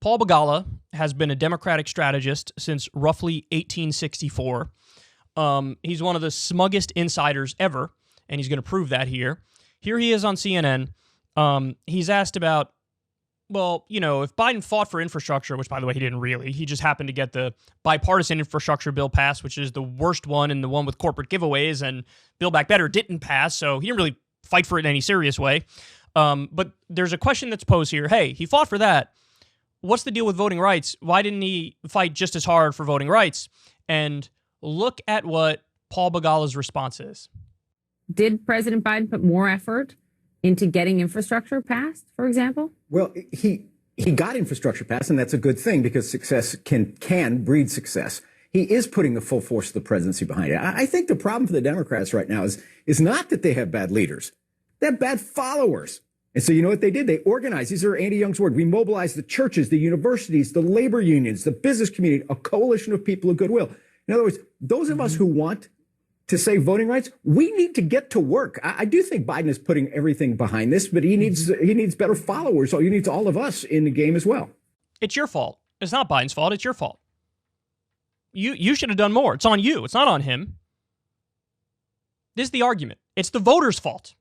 Paul Begala has been a Democratic strategist since roughly 1864. He's one of the smuggest insiders ever, and he's going to prove that here. Here he is on CNN. He's asked about, well, you know, if Biden fought for infrastructure, which, by the way, he didn't really. He just happened to get the bipartisan infrastructure bill passed, which is the worst one and the one with corporate giveaways, and Build Back Better didn't pass, so he didn't really fight for it in any serious way. But there's a question that's posed here. Hey, he fought for that. What's the deal with voting rights? Why didn't he fight just as hard for voting rights? And look at what Paul Begala's response is. Did President Biden put more effort into getting infrastructure passed, for example? Well, he got infrastructure passed, and that's a good thing because success can breed success. He is putting the full force of the presidency behind it. I think the problem for the Democrats right now is not that they have bad leaders. They have bad followers. And so you know what they did? They organized. These are Andy Young's words. We mobilized the churches, the universities, the labor unions, the business community, a coalition of people of goodwill. In other words, those of us who want to save voting rights, we need to get to work. I do think Biden is putting everything behind this, but he needs better followers. So he needs all of us in the game as well. It's your fault. It's not Biden's fault. It's your fault. You should have done more. It's on you. It's not on him. This is the argument. It's the voters' fault.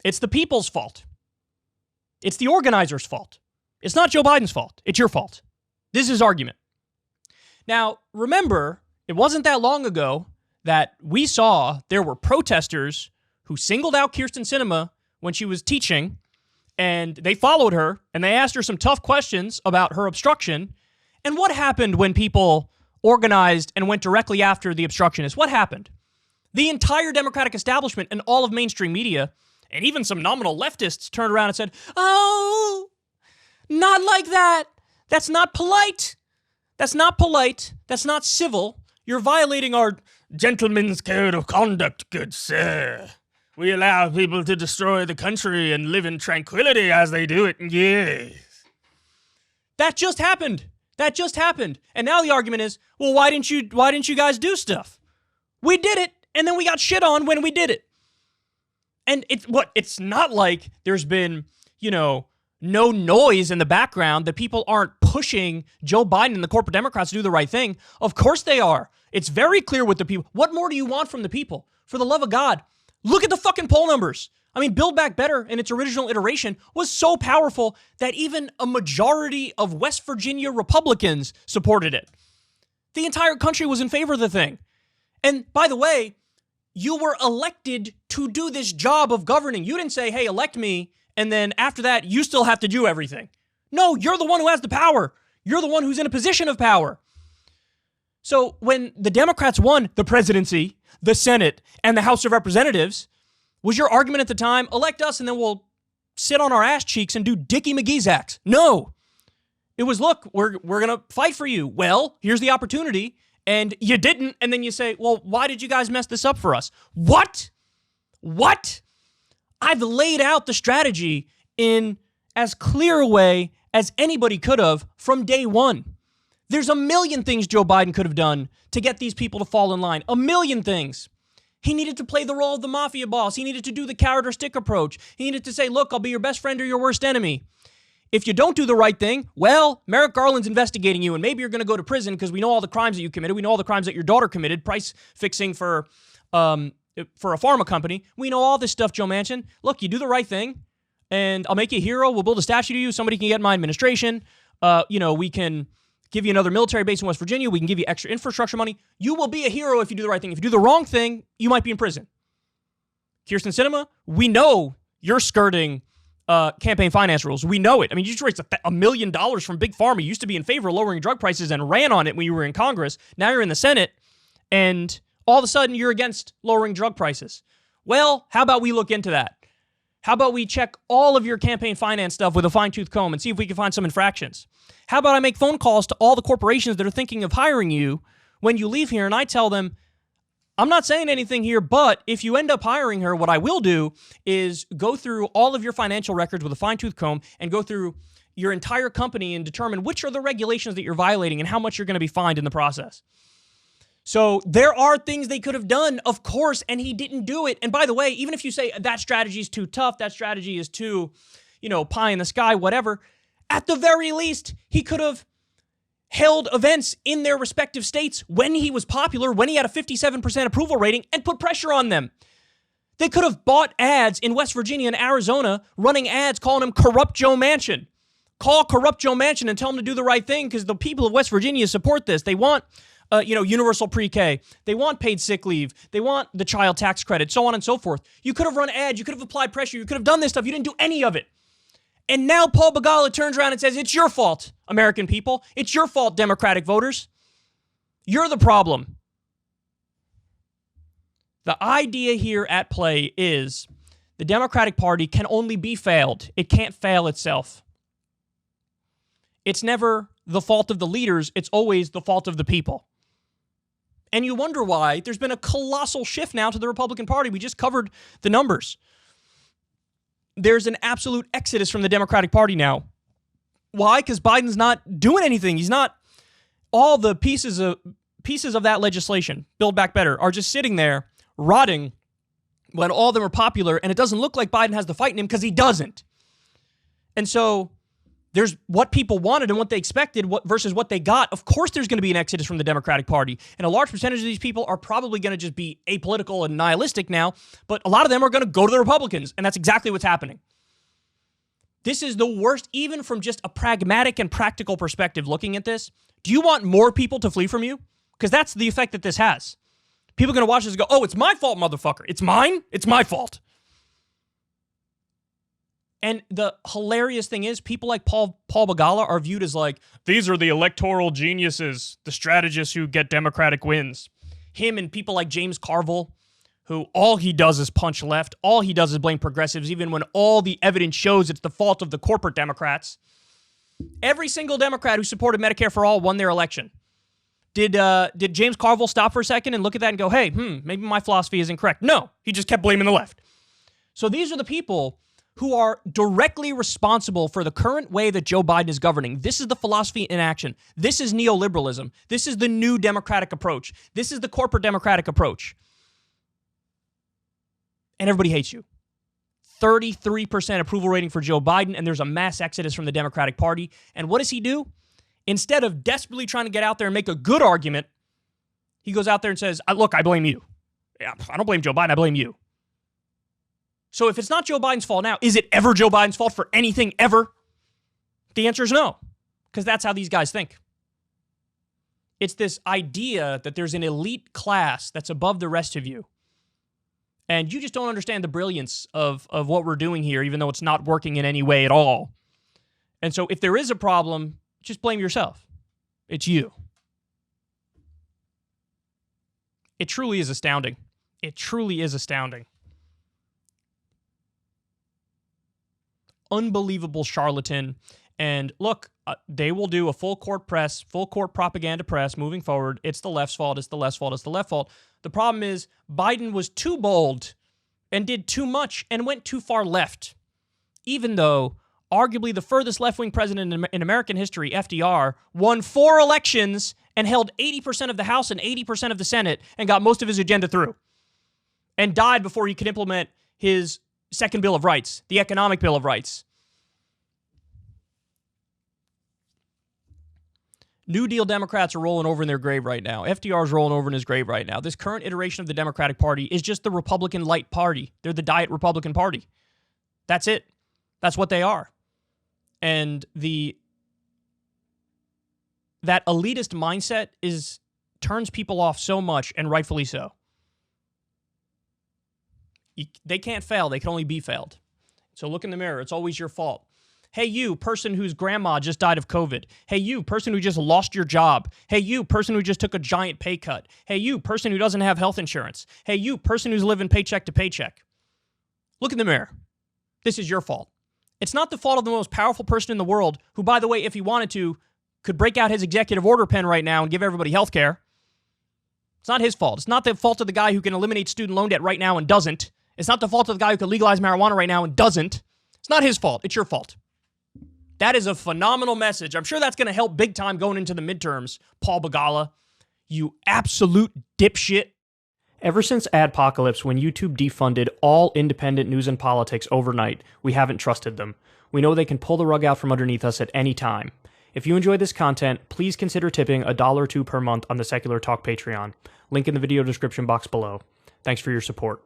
It's the people's fault. It's the organizers' fault. It's not Joe Biden's fault. It's your fault. This is his argument. Now, remember, it wasn't that long ago that we saw there were protesters who singled out Kyrsten Sinema when she was teaching, and they followed her, and they asked her some tough questions about her obstruction. And what happened when people organized and went directly after the obstructionists? What happened? The entire Democratic establishment and all of mainstream media, and even some nominal leftists, turned around and said, "Oh, not like that. That's not polite. That's not polite. That's not civil. You're violating our gentleman's code of conduct, good sir. We allow people to destroy the country and live in tranquility as they do it. Yes." That just happened. That just happened. And now the argument is, well, why didn't you guys do stuff? We did it, and then we got shit on when we did it. And it's not like there's been, no noise in the background that people aren't pushing Joe Biden and the corporate Democrats to do the right thing. Of course they are. It's very clear with the people. What more do you want from the people? For the love of God, look at the fucking poll numbers. I mean, Build Back Better in its original iteration was so powerful that even a majority of West Virginia Republicans supported it. The entire country was in favor of the thing. And by the way, you were elected to do this job of governing. You didn't say, hey, elect me, and then after that, you still have to do everything. No, you're the one who has the power. You're the one who's in a position of power. So when the Democrats won the presidency, the Senate, and the House of Representatives, was your argument at the time, elect us and then we'll sit on our ass cheeks and do Dickie McGee's acts? No. It was, look, we're going to fight for you. Well, here's the opportunity. And you didn't, and then you say, well, why did you guys mess this up for us? What? I've laid out the strategy in as clear a way as anybody could have from day one. There's a million things Joe Biden could have done to get these people to fall in line. A million things. He needed to play the role of the mafia boss. He needed to do the carrot or stick approach. He needed to say, look, I'll be your best friend or your worst enemy. If you don't do the right thing, well, Merrick Garland's investigating you, and maybe you're going to go to prison because we know all the crimes that you committed. We know all the crimes that your daughter committed, price fixing for a pharma company. We know all this stuff, Joe Manchin. Look, you do the right thing, and I'll make you a hero. We'll build a statue to you. Somebody can get in my administration. We can give you another military base in West Virginia. We can give you extra infrastructure money. You will be a hero if you do the right thing. If you do the wrong thing, you might be in prison. Kyrsten Sinema, we know you're skirting campaign finance rules. We know it. I mean, you just raised $1 million from Big Pharma. You used to be in favor of lowering drug prices and ran on it when you were in Congress. Now you're in the Senate, and all of a sudden you're against lowering drug prices. Well, how about we look into that? How about we check all of your campaign finance stuff with a fine-tooth comb and see if we can find some infractions? How about I make phone calls to all the corporations that are thinking of hiring you when you leave here, and I tell them, I'm not saying anything here, but if you end up hiring her, what I will do is go through all of your financial records with a fine-tooth comb and go through your entire company and determine which are the regulations that you're violating and how much you're going to be fined in the process. So there are things they could have done, of course, and he didn't do it. And by the way, even if you say that strategy is too tough, that strategy is too, pie in the sky, whatever, At the very least, he could have held events in their respective states when he was popular, when he had a 57% approval rating, and put pressure on them. They could have bought ads in West Virginia and Arizona, running ads calling him Corrupt Joe Manchin. Call Corrupt Joe Manchin and tell him to do the right thing because the people of West Virginia support this. They want, universal pre-K. They want paid sick leave. They want the child tax credit, so on and so forth. You could have run ads. You could have applied pressure. You could have done this stuff. You didn't do any of it. And now Paul Begala turns around and says, it's your fault, American people. It's your fault, Democratic voters. You're the problem. The idea here at play is the Democratic Party can only be failed. It can't fail itself. It's never the fault of the leaders. It's always the fault of the people. And you wonder why there's been a colossal shift now to the Republican Party. We just covered the numbers. There's an absolute exodus from the Democratic Party now. Why? Because Biden's not doing anything. He's not. All the pieces of that legislation, Build Back Better, are just sitting there rotting when all of them are popular, and it doesn't look like Biden has the fight in him because he doesn't. And so there's what people wanted and what they expected versus what they got. Of course there's going to be an exodus from the Democratic Party, and a large percentage of these people are probably going to just be apolitical and nihilistic now, but a lot of them are going to go to the Republicans, and that's exactly what's happening. This is the worst, even from just a pragmatic and practical perspective looking at this. Do you want more people to flee from you? Because that's the effect that this has. People are going to watch this and go, oh, it's my fault, motherfucker. It's mine? It's my fault. And the hilarious thing is, people like Paul Begala are viewed as like, these are the electoral geniuses, the strategists who get Democratic wins. Him and people like James Carville, who all he does is punch left. All he does is blame progressives, even when all the evidence shows it's the fault of the corporate Democrats. Every single Democrat who supported Medicare for All won their election. Did James Carville stop for a second and look at that and go, hey, maybe my philosophy isn't correct? No, he just kept blaming the left. So these are the people who are directly responsible for the current way that Joe Biden is governing. This is the philosophy in action. This is neoliberalism. This is the new Democratic approach. This is the corporate Democratic approach. And everybody hates you. 33% approval rating for Joe Biden, and there's a mass exodus from the Democratic Party. And what does he do? Instead of desperately trying to get out there and make a good argument, he goes out there and says, look, I blame you. Yeah, I don't blame Joe Biden, I blame you. So if it's not Joe Biden's fault now, is it ever Joe Biden's fault for anything ever? The answer is no, because that's how these guys think. It's this idea that there's an elite class that's above the rest of you. And you just don't understand the brilliance of what we're doing here, even though it's not working in any way at all. And so if there is a problem, just blame yourself. It's you. It truly is astounding. It truly is astounding. Unbelievable charlatan. And look, they will do a full court propaganda press moving forward. It's the left's fault. It's the left's fault. It's the left's fault. The problem is Biden was too bold and did too much and went too far left. Even though arguably the furthest left-wing president in American history, FDR, won 4 elections and held 80% of the House and 80% of the Senate and got most of his agenda through. And died before he could implement his second Bill of Rights, the economic Bill of Rights. New Deal Democrats are rolling over in their grave right now. FDR's rolling over in his grave right now. This current iteration of the Democratic Party is just the Republican light party. They're the Diet Republican Party. That's it. That's what they are. And that elitist mindset turns people off so much, and rightfully so. They can't fail. They can only be failed. So look in the mirror. It's always your fault. Hey, you, person whose grandma just died of COVID. Hey, you, person who just lost your job. Hey, you, person who just took a giant pay cut. Hey, you, person who doesn't have health insurance. Hey, you, person who's living paycheck to paycheck. Look in the mirror. This is your fault. It's not the fault of the most powerful person in the world, who, by the way, if he wanted to, could break out his executive order pen right now and give everybody health care. It's not his fault. It's not the fault of the guy who can eliminate student loan debt right now and doesn't. It's not the fault of the guy who can legalize marijuana right now and doesn't. It's not his fault. It's your fault. That is a phenomenal message. I'm sure that's going to help big time going into the midterms, Paul Begala. You absolute dipshit. Ever since Adpocalypse, when YouTube defunded all independent news and politics overnight, we haven't trusted them. We know they can pull the rug out from underneath us at any time. If you enjoy this content, please consider tipping $1 or $2 per month on the Secular Talk Patreon. Link in the video description box below. Thanks for your support.